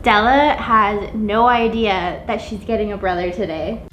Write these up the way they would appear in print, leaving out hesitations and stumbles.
Stella has no idea that she's getting a brother today.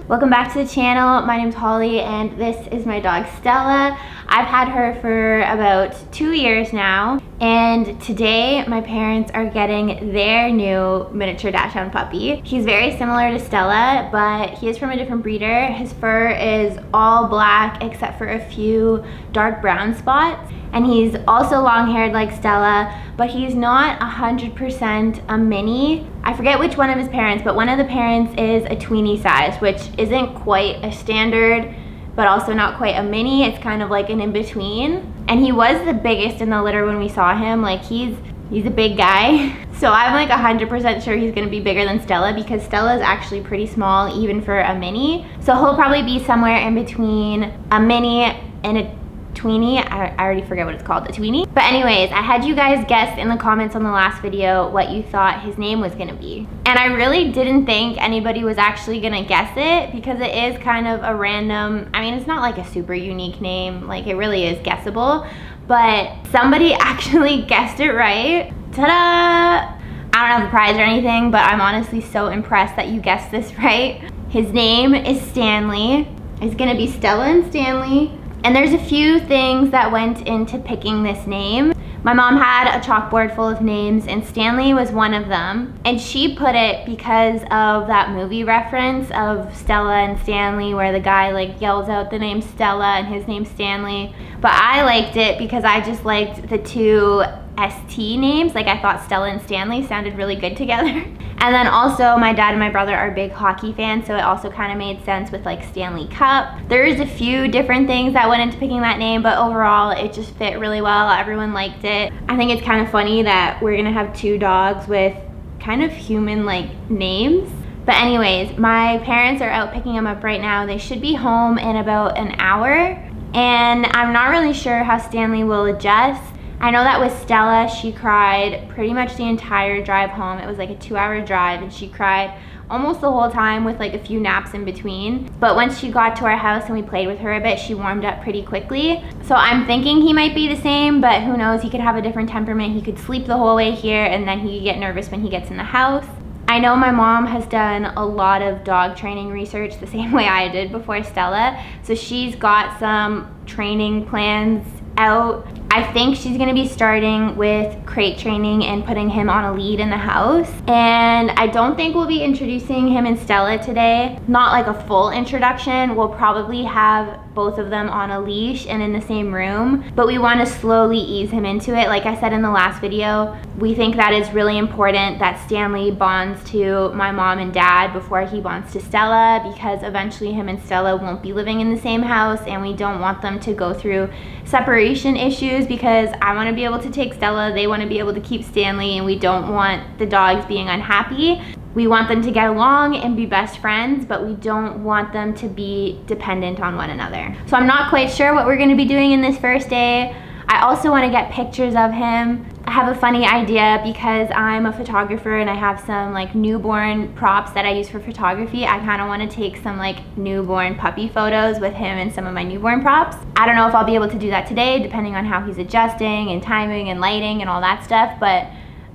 Welcome back to the channel. My name's Holly and this is my dog Stella. I've had her for about 2 years now, and today my parents are getting their new miniature Dachshund puppy. He's very similar to Stella, but he is from a different breeder. His fur is all black except for a few dark brown spots, and he's also long-haired like Stella, but he's not 100% a mini. I forget which one of his parents, but one of the parents is a tweenie size, which isn't quite a standard, but also not quite a mini. It's kind of like an in-between. And he was the biggest in the litter when we saw him. Like he's a big guy. So I'm like 100% sure he's gonna be bigger than Stella, because Stella is actually pretty small even for a mini. So he'll probably be somewhere in between a mini and a tweenie. I already forget what it's called, a tweenie. But anyways, I had you guys guess in the comments on the last video what you thought his name was gonna be. And I really didn't think anybody was actually gonna guess it, because it is kind of a random, I mean, it's not like a super unique name, like it really is guessable, but somebody actually guessed it right. Ta-da! I don't have a prize or anything, but I'm honestly so impressed that you guessed this right. His name is Stanley. It's gonna be Stella and Stanley. And there's a few things that went into picking this name. My mom had a chalkboard full of names and Stanley was one of them. And she put it because of that movie reference of Stella and Stanley, where the guy like yells out the name Stella and his name's Stanley. But I liked it because I just liked the two ST names. Like I thought Stella and Stanley sounded really good together. And then also my dad and my brother are big hockey fans, so it also kind of made sense with like Stanley Cup. There's a few different things that went into picking that name, but overall it just fit really well. Everyone liked it. I think it's kind of funny that we're gonna have two dogs with kind of human-like names. But anyways, my parents are out picking them up right now. They should be home in about an hour, and I'm not really sure how Stanley will adjust. I know that with Stella, she cried pretty much the entire drive home. It was like a 2-hour drive and she cried almost the whole time with like a few naps in between. But once she got to our house and we played with her a bit, she warmed up pretty quickly. So I'm thinking he might be the same, but who knows, he could have a different temperament. He could sleep the whole way here and then he could get nervous when he gets in the house. I know my mom has done a lot of dog training research the same way I did before Stella. So she's got some training plans out. I think she's gonna be starting with crate training and putting him on a lead in the house. And I don't think we'll be introducing him and Stella today. Not like a full introduction. We'll probably have both of them on a leash and in the same room, but we want to slowly ease him into it. Like I said in the last video, we think that is really important that Stanley bonds to my mom and dad before he bonds to Stella, because eventually him and Stella won't be living in the same house and we don't want them to go through separation issues, because I want to be able to take Stella, they want to be able to keep Stanley, and we don't want the dogs being unhappy. We want them to get along and be best friends, but we don't want them to be dependent on one another. So I'm not quite sure what we're going to be doing in this first day. I also want to get pictures of him. I have a funny idea because I'm a photographer and I have some like newborn props that I use for photography. I kind of want to take some like newborn puppy photos with him and some of my newborn props. I don't know if I'll be able to do that today, depending on how he's adjusting and timing and lighting and all that stuff, but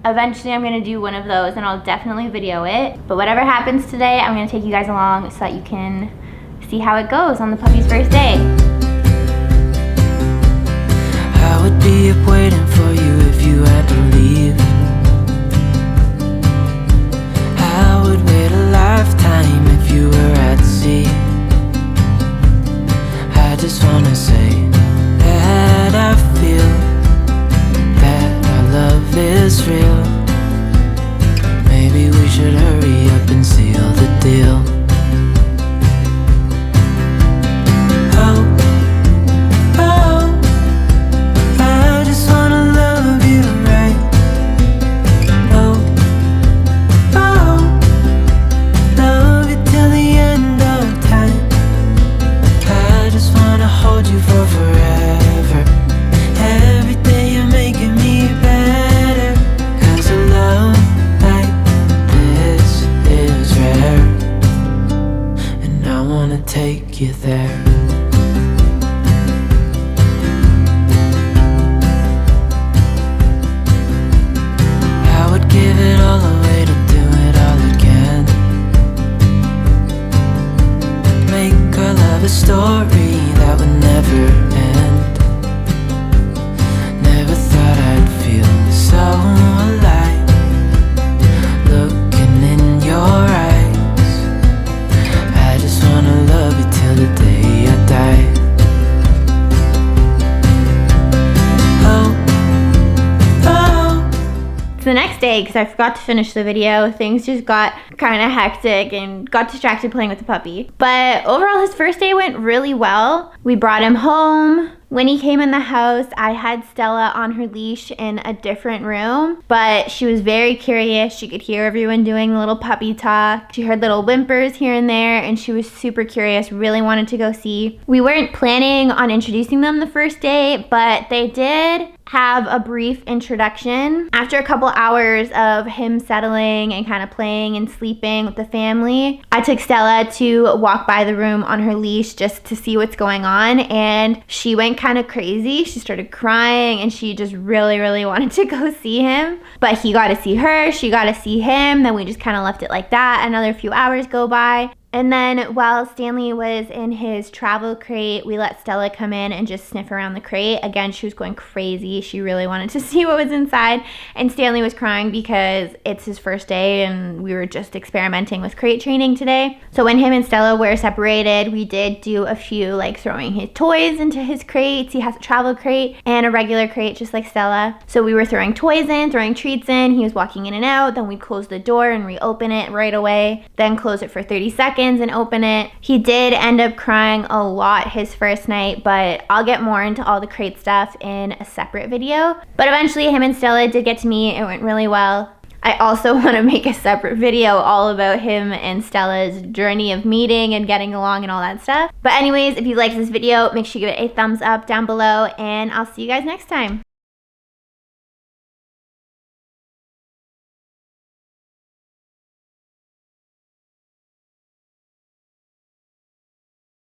eventually I'm gonna do one of those and I'll definitely video it. But whatever happens today, I'm gonna take you guys along so that you can see how it goes on the puppy's first day. I would be up waiting for you if you had to leave. I would wait a lifetime if you were at sea. I just wanna say that I feel that our love is real. Maybe we should hurry up and seal the deal. Oh, oh, I just wanna day, because I forgot to finish the video, things just got kind of hectic and got distracted playing with the puppy. But overall, his first day went really well. We brought him home. When he came in the house, I had Stella on her leash in a different room, but she was very curious. She could hear everyone doing the little puppy talk. She heard little whimpers here and there, and she was super curious, really wanted to go see. We weren't planning on introducing them the first day, but they did have a brief introduction. After a couple hours of him settling and kind of playing and sleeping with the family, I took Stella to walk by the room on her leash just to see what's going on, and she went kind of crazy. She started crying and she just really wanted to go see him. But he got to see her, she got to see him, then we just kind of left it like that. Another few hours go by. And then while Stanley was in his travel crate, we let Stella come in and just sniff around the crate. Again, she was going crazy. She really wanted to see what was inside. And Stanley was crying because it's his first day and we were just experimenting with crate training today. So when him and Stella were separated, we did do a few like throwing his toys into his crates. He has a travel crate and a regular crate just like Stella. So we were throwing toys in, throwing treats in. He was walking in and out. Then we'd close the door and reopen it right away. Then close it for 30 seconds. And open it. He did end up crying a lot his first night, but I'll get more into all the crate stuff in a separate video. But eventually him and Stella did get to meet. It went really well. I also want to make a separate video all about him and Stella's journey of meeting and getting along and all that stuff. But anyways, if you liked this video, make sure you give it a thumbs up down below, and I'll see you guys next time.